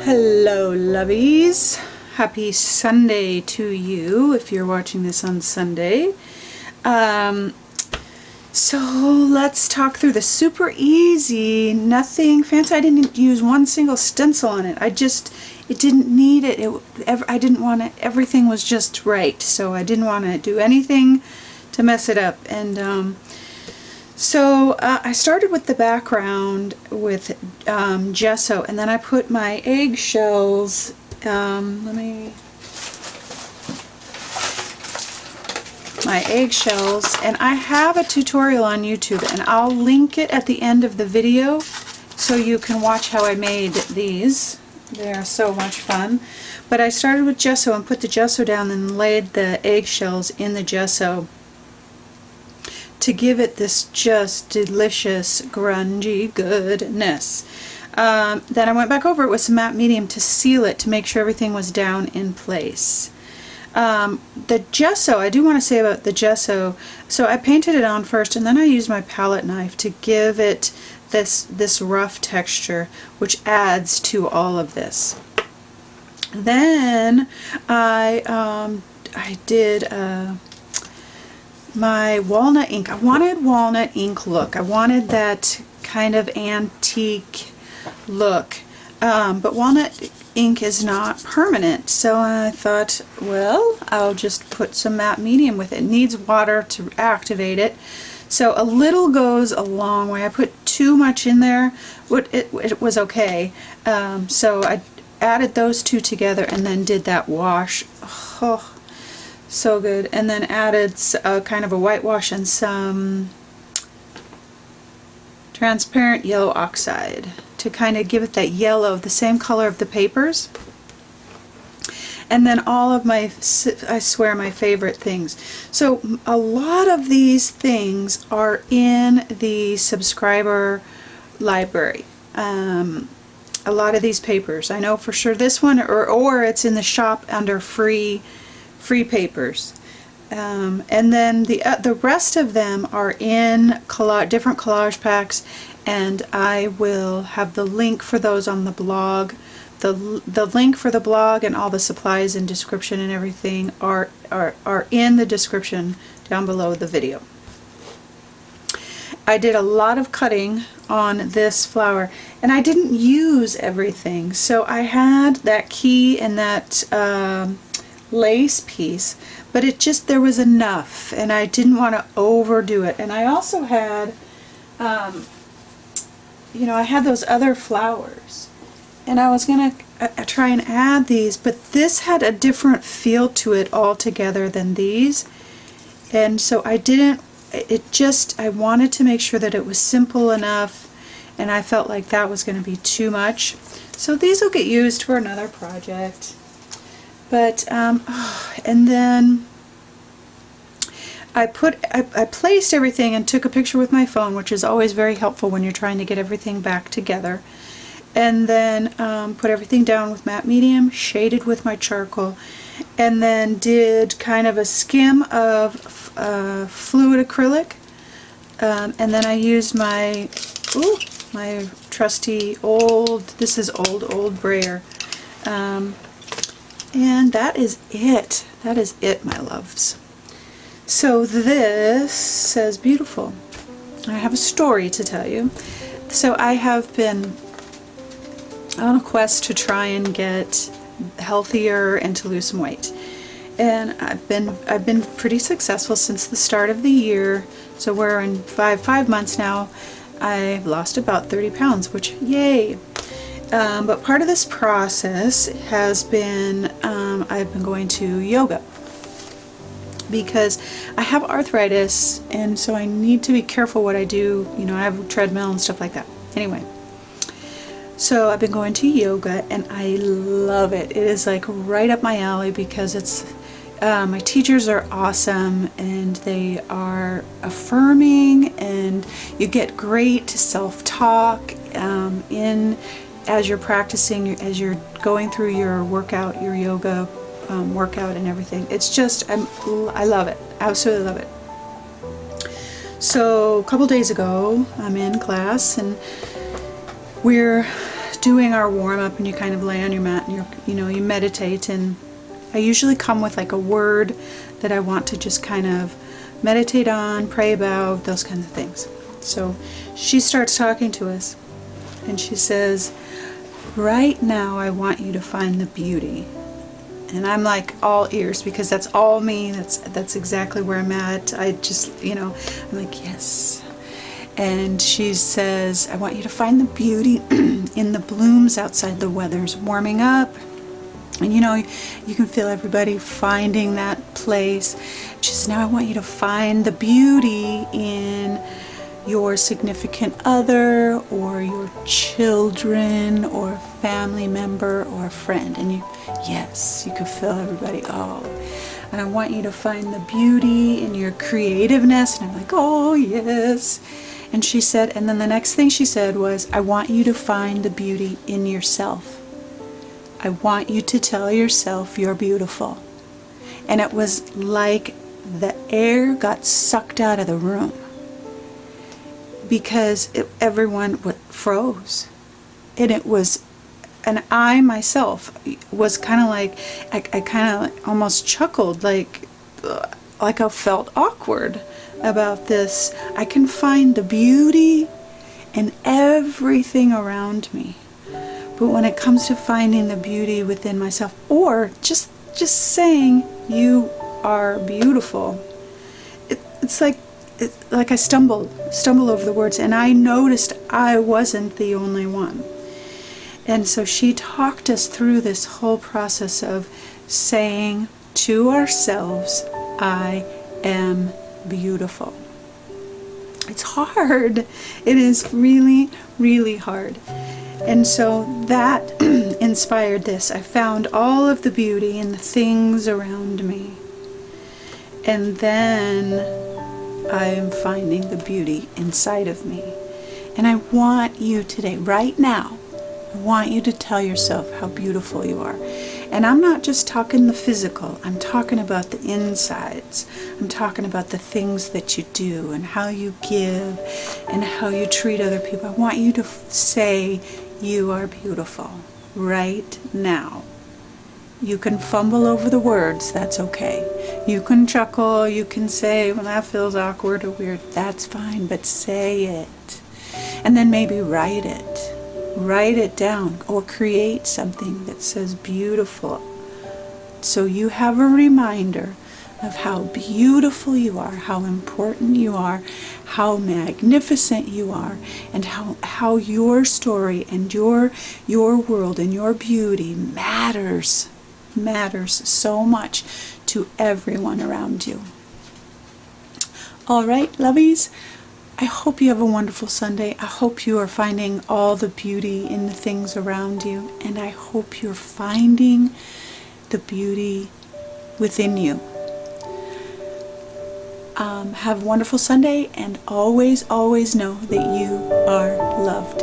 Hello lovies, happy Sunday to you if you're watching this on Sunday. So let's talk through this. Super easy, nothing fancy. I didn't use one single stencil on it. It didn't need it. I didn't want it. Everything was just right, so I didn't want to do anything to mess it up. And so I started with the background with gesso, and then I put my eggshells, my eggshells, and I have a tutorial on YouTube, and I'll link it at the end of the video so you can watch how I made these. They are so much fun. But I started with gesso and put the gesso down and laid the eggshells in the gesso to give it this just delicious grungy goodness. Then I went back over it with some matte medium to seal it, to make sure everything was down in place. The gesso, I do want to say about the gesso, so I painted it on first, and then I used my palette knife to give it this rough texture, which adds to all of this. Then I did my walnut ink. I wanted walnut ink look. I wanted that kind of antique look, but walnut ink is not permanent, so I thought, well, I'll just put some matte medium with it. It needs water to activate it, so a little goes a long way. I put too much in there, it was okay, so I added those two together and then did that wash. Oh, so good. And then added kind of a whitewash and some transparent yellow oxide to kind of give it that yellow, the same color of the papers. And then all of my, I swear, my favorite things. So a lot of these things are in the subscriber library. A lot of these papers. I know for sure this one, or it's in the shop under free papers. And then the rest of them are in different collage packs, and I will have the link for those on the blog. The link for the blog and all the supplies and description and everything are in the description down below the video. I did a lot of cutting on this flower, and I didn't use everything, so I had that key and that lace piece, but there was enough, and I didn't want to overdo it. And I also had I had those other flowers, and I was gonna try and add these, but this had a different feel to it altogether than these, and so I didn't. I wanted to make sure that it was simple enough, and I felt like that was going to be too much. So these will get used for another project. But and then I placed everything and took a picture with my phone, which is always very helpful when you're trying to get everything back together. And then put everything down with matte medium, shaded with my charcoal, and then did kind of a skim of fluid acrylic. And then I used my trusty this is old brayer. And that is it. That is it, my loves. So this says beautiful. I have a story to tell you. So I have been on a quest to try and get healthier and to lose some weight. And I've been pretty successful since the start of the year. So we're in five months now. I've lost about 30 pounds, which yay. But part of this process has been I've been going to yoga because I have arthritis, and so I need to be careful what I do. I have a treadmill and stuff like that. Anyway, so I've been going to yoga, and I love it. It is like right up my alley because it's my teachers are awesome, and they are affirming, and you get great self-talk as you're practicing, as you're going through your workout, your yoga workout and everything. It's just, I love it. Absolutely love it. So a couple days ago, I'm in class, and we're doing our warm-up, and you kind of lay on your mat and you meditate, and I usually come with like a word that I want to just kind of meditate on, pray about, those kinds of things. So she starts talking to us, and she says, right now I want you to find the beauty. And I'm like all ears, because that's all me. That's exactly where I'm at. I just, I'm like, yes. And she says, I want you to find the beauty in the blooms outside. The weather's warming up. And you can feel everybody finding that place. She says, now I want you to find the beauty in your significant other, or your children, or family member, or friend. And yes, you can feel everybody, and I want you to find the beauty in your creativeness. And I'm like, oh yes. And she said, and then the next thing she said was, I want you to find the beauty in yourself. I want you to tell yourself you're beautiful. And it was like the air got sucked out of the room, because everyone froze. And I myself was kind of like, I kind of almost chuckled, like I felt awkward about this. I can find the beauty in everything around me. But when it comes to finding the beauty within myself, or just saying you are beautiful, it's like I stumbled over the words, and I noticed I wasn't the only one. And so she talked us through this whole process of saying to ourselves, I am beautiful. It's hard. It is really, really hard. And so that inspired this. I found all of the beauty in the things around me. And then I am finding the beauty inside of me. And I want you today, right now, I want you to tell yourself how beautiful you are. And I'm not just talking the physical. I'm talking about the insides. I'm talking about the things that you do, and how you give, and how you treat other people. I want you to say you are beautiful right now. You can fumble over the words, that's okay. You can chuckle, you can say, well, that feels awkward or weird, that's fine, but say it. And then maybe write it down, or create something that says beautiful. So you have a reminder of how beautiful you are, how important you are, how magnificent you are, and how your story and your world and your beauty matters so much to everyone around you. All right, lovies, I hope you have a wonderful Sunday. I hope you are finding all the beauty in the things around you, and I hope you're finding the beauty within you. Have a wonderful Sunday, and always, always know that you are loved.